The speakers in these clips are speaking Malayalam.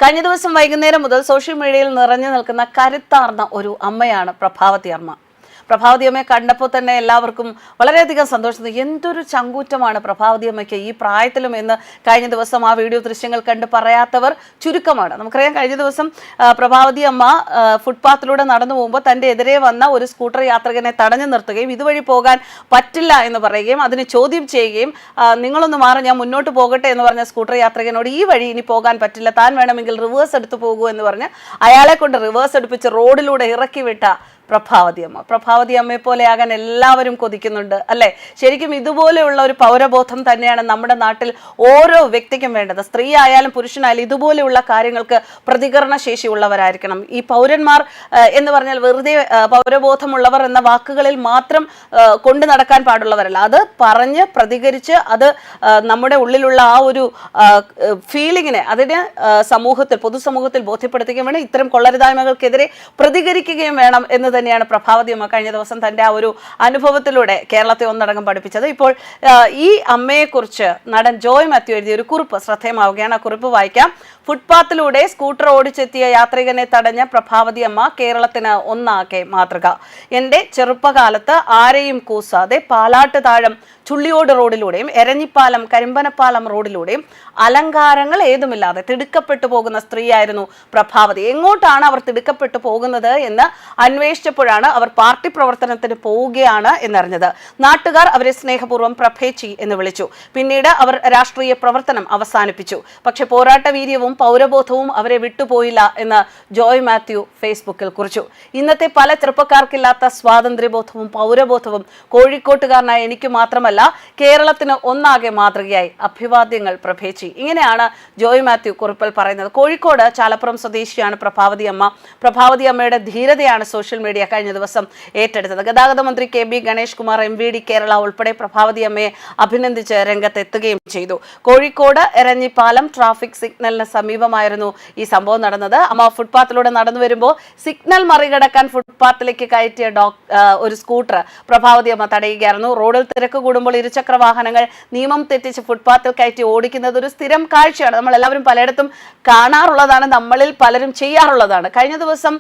കഴിഞ്ഞ ദിവസം വൈകുന്നേരം മുതൽ സോഷ്യൽ മീഡിയയിൽ നിറഞ്ഞു നിൽക്കുന്ന കരുത്താർന്ന ഒരു അമ്മയാണ് പ്രഭാവതി അമ്മ. പ്രഭാവതി അമ്മയെ കണ്ടപ്പോൾ തന്നെ എല്ലാവർക്കും വളരെയധികം സന്തോഷം. എന്തൊരു ചങ്കൂറ്റമാണ് പ്രഭാവതി അമ്മയ്ക്ക് ഈ പ്രായത്തിലും എന്ന് കഴിഞ്ഞ ദിവസം ആ വീഡിയോ ദൃശ്യങ്ങൾ കണ്ട് പറയാത്തവർ ചുരുക്കമാണ്. നമുക്കറിയാം, കഴിഞ്ഞ ദിവസം പ്രഭാവതി അമ്മ ഫുട്പാത്തിലൂടെ നടന്നു പോകുമ്പോൾ തൻ്റെ എതിരെ വന്ന ഒരു സ്കൂട്ടർ യാത്രികനെ തടഞ്ഞു നിർത്തുകയും ഇതുവഴി പോകാൻ പറ്റില്ല എന്ന് പറയുകയും അതിന് ചോദ്യം ചെയ്യുകയും നിങ്ങളൊന്ന് മാറി, ഞാൻ മുന്നോട്ട് പോകട്ടെ എന്ന് പറഞ്ഞ സ്കൂട്ടർ യാത്രികനോട് ഈ വഴി ഇനി പോകാൻ പറ്റില്ല, താൻ വേണമെങ്കിൽ റിവേഴ്സ് എടുത്ത് പോകൂ എന്ന് പറഞ്ഞ് അയാളെ കൊണ്ട് റിവേഴ്സ് എടുപ്പിച്ച് റോഡിലൂടെ ഇറക്കി വിട്ട പ്രഭാവതി അമ്മയെ പോലെയാകാൻ എല്ലാവരും കൊതിക്കുന്നുണ്ട് അല്ലേ? ശരിക്കും ഇതുപോലെയുള്ള ഒരു പൗരബോധം തന്നെയാണ് നമ്മുടെ നാട്ടിൽ ഓരോ വ്യക്തിക്കും വേണ്ടത്. സ്ത്രീ ആയാലും പുരുഷനായാലും ഇതുപോലെയുള്ള കാര്യങ്ങൾക്ക് പ്രതികരണ ശേഷിയുള്ളവരായിരിക്കണം. ഈ പൗരന്മാർ എന്ന് പറഞ്ഞാൽ വെറുതെ പൗരബോധമുള്ളവർ എന്ന വാക്കുകളിൽ മാത്രം കൊണ്ടു നടക്കാൻ പാടുള്ളവരല്ല. അത് പറഞ്ഞ് പ്രതികരിച്ച് അത് നമ്മുടെ ഉള്ളിലുള്ള ആ ഒരു ഫീലിങ്ങിനെ അതിന് പൊതുസമൂഹത്തിൽ ബോധ്യപ്പെടുത്തുകയും വേണം. ഇത്തരം കൊള്ളരുതായ്മകൾക്കെതിരെ പ്രതികരിക്കുകയും വേണം എന്ന് തന്നെയാണ് പ്രഭാവതി അമ്മ കഴിഞ്ഞ ദിവസം തൻ്റെ ആ ഒരു അനുഭവത്തിലൂടെ കേരളത്തെ ഒന്നടങ്കം പഠിപ്പിച്ചത്. ഇപ്പോൾ ഈ അമ്മയെക്കുറിച്ച് നടൻ ജോയ് മാത്യു എഴുതിയ ഒരു കുറിപ്പ് ശ്രദ്ധേയമാവുകയാണ്. ആ കുറിപ്പ് വായിക്കാം. ഫുട്പാത്തിലൂടെ സ്കൂട്ടർ ഓടിച്ചെത്തിയ യാത്രികനെ തടഞ്ഞ പ്രഭാവതി അമ്മ കേരളത്തിന് ഒന്നാകെ മാതൃക. എൻ്റെ ചെറുപ്പകാലത്ത് ആരെയും കൂസാതെ പാലാട്ട് താഴം ചുള്ളിയോട് റോഡിലൂടെയും എരഞ്ഞിപ്പാലം കരിമ്പനപ്പാലം റോഡിലൂടെയും അലങ്കാരങ്ങൾ ഏതുമില്ലാതെ തിടുക്കപ്പെട്ടു പോകുന്ന സ്ത്രീയായിരുന്നു പ്രഭാവതി. എങ്ങോട്ടാണ് അവർ തിടുക്കപ്പെട്ടു പോകുന്നത് എന്ന് അന്വേഷിച്ചപ്പോഴാണ് അവർ പാർട്ടി പ്രവർത്തനത്തിന് പോവുകയാണ് എന്നറിഞ്ഞത്. നാട്ടുകാർ അവരെ സ്നേഹപൂർവ്വം പ്രഭേച്ചി എന്ന് വിളിച്ചു. പിന്നീട് അവർ രാഷ്ട്രീയ പ്രവർത്തനം അവസാനിപ്പിച്ചു. പക്ഷെ പോരാട്ട വീര്യവും പൗരബോധവും അവരെ വിട്ടുപോയില്ല എന്ന് ജോയ് മാത്യു ഫേസ്ബുക്കിൽ കുറിച്ചു. ഇന്നത്തെ പല ചെറുപ്പക്കാർക്കില്ലാത്ത സ്വാതന്ത്ര്യബോധവും പൗരബോധവും കോഴിക്കോട്ടുകാരനായ എനിക്ക് മാത്രമല്ല കേരളത്തിന് ഒന്നാകെ മാതൃകയായി. അഭിവാദ്യങ്ങൾ പ്രഭേച്ചി. ഇങ്ങനെയാണ് ജോയ് മാത്യു കുറിപ്പിൽ പറയുന്നത്. കോഴിക്കോട് ചാലപ്പുറം സ്വദേശിയാണ് പ്രഭാവതി അമ്മ. പ്രഭാവതി അമ്മയുടെ ധീരതയാണ് സോഷ്യൽ മീഡിയ കഴിഞ്ഞ ദിവസം ഏറ്റെടുത്തത്. ഗതാഗത മന്ത്രി K B Ganesh Kumar MVD Kerala ഉൾപ്പെടെ പ്രഭാവതി അമ്മയെ അഭിനന്ദിച്ച് രംഗത്തെത്തുകയും ചെയ്തു. കോഴിക്കോട് എരഞ്ഞിപ്പാലം ട്രാഫിക് സിഗ്നലിന് സമീപമായിരുന്നു ഈ സംഭവം നടന്നത്. അമ്മ ഫുട്പാത്തിലൂടെ നടന്നു വരുമ്പോൾ സിഗ്നൽ മറികടക്കാൻ ഫുട്പാത്തിലേക്ക് കയറ്റിയ ഒരു സ്കൂട്ടർ പ്രഭാവതി അമ്മ തടയുകയായിരുന്നു. റോഡിൽ തിരക്ക് കൂടുമ്പോൾ ഇരുചക്ര വാഹനങ്ങൾ നിയമം തെറ്റിച്ച് ഫുട്പാത്തിൽ കയറ്റി ഓടിക്കുന്നത് ഒരു സ്ഥിരം കാഴ്ചയാണ്. നമ്മൾ എല്ലാവരും പലയിടത്തും കാണാറുള്ളതാണ്, നമ്മളിൽ പലരും ചെയ്യാറുള്ളതാണ്. കഴിഞ്ഞ ദിവസം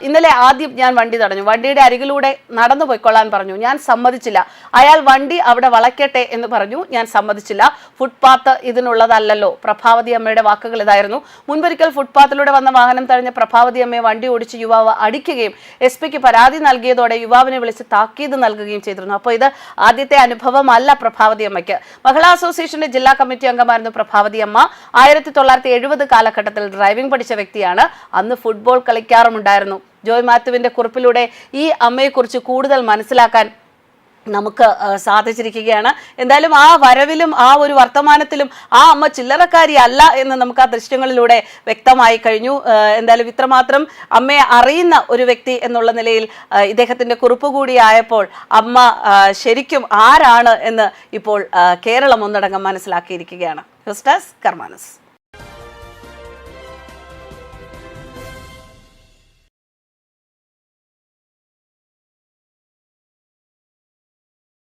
ഇന്നലെ ആദ്യം ഞാൻ വണ്ടി തടഞ്ഞു. വണ്ടിയുടെ അരികിലൂടെ നടന്നു പോയിക്കൊള്ളാൻ പറഞ്ഞു. ഞാൻ സമ്മതിച്ചില്ല. അയാൾ വണ്ടി അവിടെ വളയ്ക്കട്ടെ എന്ന് പറഞ്ഞു. ഞാൻ സമ്മതിച്ചില്ല. ഫുട്പാത്ത് ഇതിനുള്ളതല്ലല്ലോ. പ്രഭാവതി അമ്മയുടെ വാക്കുകൾ ഇതായിരുന്നു. മുൻപൊരിക്കൽ ഫുട്പാത്തിലൂടെ വന്ന വാഹനം തടഞ്ഞ പ്രഭാവതി അമ്മയെ വണ്ടി ഓടിച്ച് യുവാവ് അടിക്കുകയും SP പരാതി നൽകിയതോടെ യുവാവിനെ വിളിച്ച് താക്കീത് നൽകുകയും ചെയ്തിരുന്നു. അപ്പോൾ ഇത് ആദ്യത്തെ അനുഭവമല്ല പ്രഭാവതി അമ്മയ്ക്ക്. മഹിളാ അസോസിയേഷന്റെ ജില്ലാ കമ്മിറ്റി അംഗമായിരുന്നു പ്രഭാവതി അമ്മ. 1970 കാലഘട്ടത്തിൽ ഡ്രൈവിംഗ് പഠിച്ച വ്യക്തിയാണ്. അന്ന് ഫുട്ബോൾ കളിക്കാറുമുണ്ടായിരുന്നു. ജോയ് മാത്യുവിന്റെ കുറിപ്പിലൂടെ ഈ അമ്മയെക്കുറിച്ച് കൂടുതൽ മനസ്സിലാക്കാൻ നമുക്ക് സാധിച്ചിരിക്കുകയാണ്. എന്തായാലും ആ വരവിലും ആ ഒരു വർത്തമാനത്തിലും ആ അമ്മ ചില്ലറക്കാരി അല്ല എന്ന് നമുക്ക് ആ ദൃശ്യങ്ങളിലൂടെ വ്യക്തമായി കഴിഞ്ഞു. എന്തായാലും ഇത്രമാത്രം അമ്മയെ അറിയുന്ന ഒരു വ്യക്തി എന്നുള്ള നിലയിൽ ഇദ്ദേഹത്തിന്റെ കുറിപ്പ് കൂടിയായപ്പോൾ അമ്മ ശരിക്കും ആരാണ് എന്ന് ഇപ്പോൾ കേരളം ഒന്നടങ്കം മനസ്സിലാക്കിയിരിക്കുകയാണ്. News desk കർമാനസ്.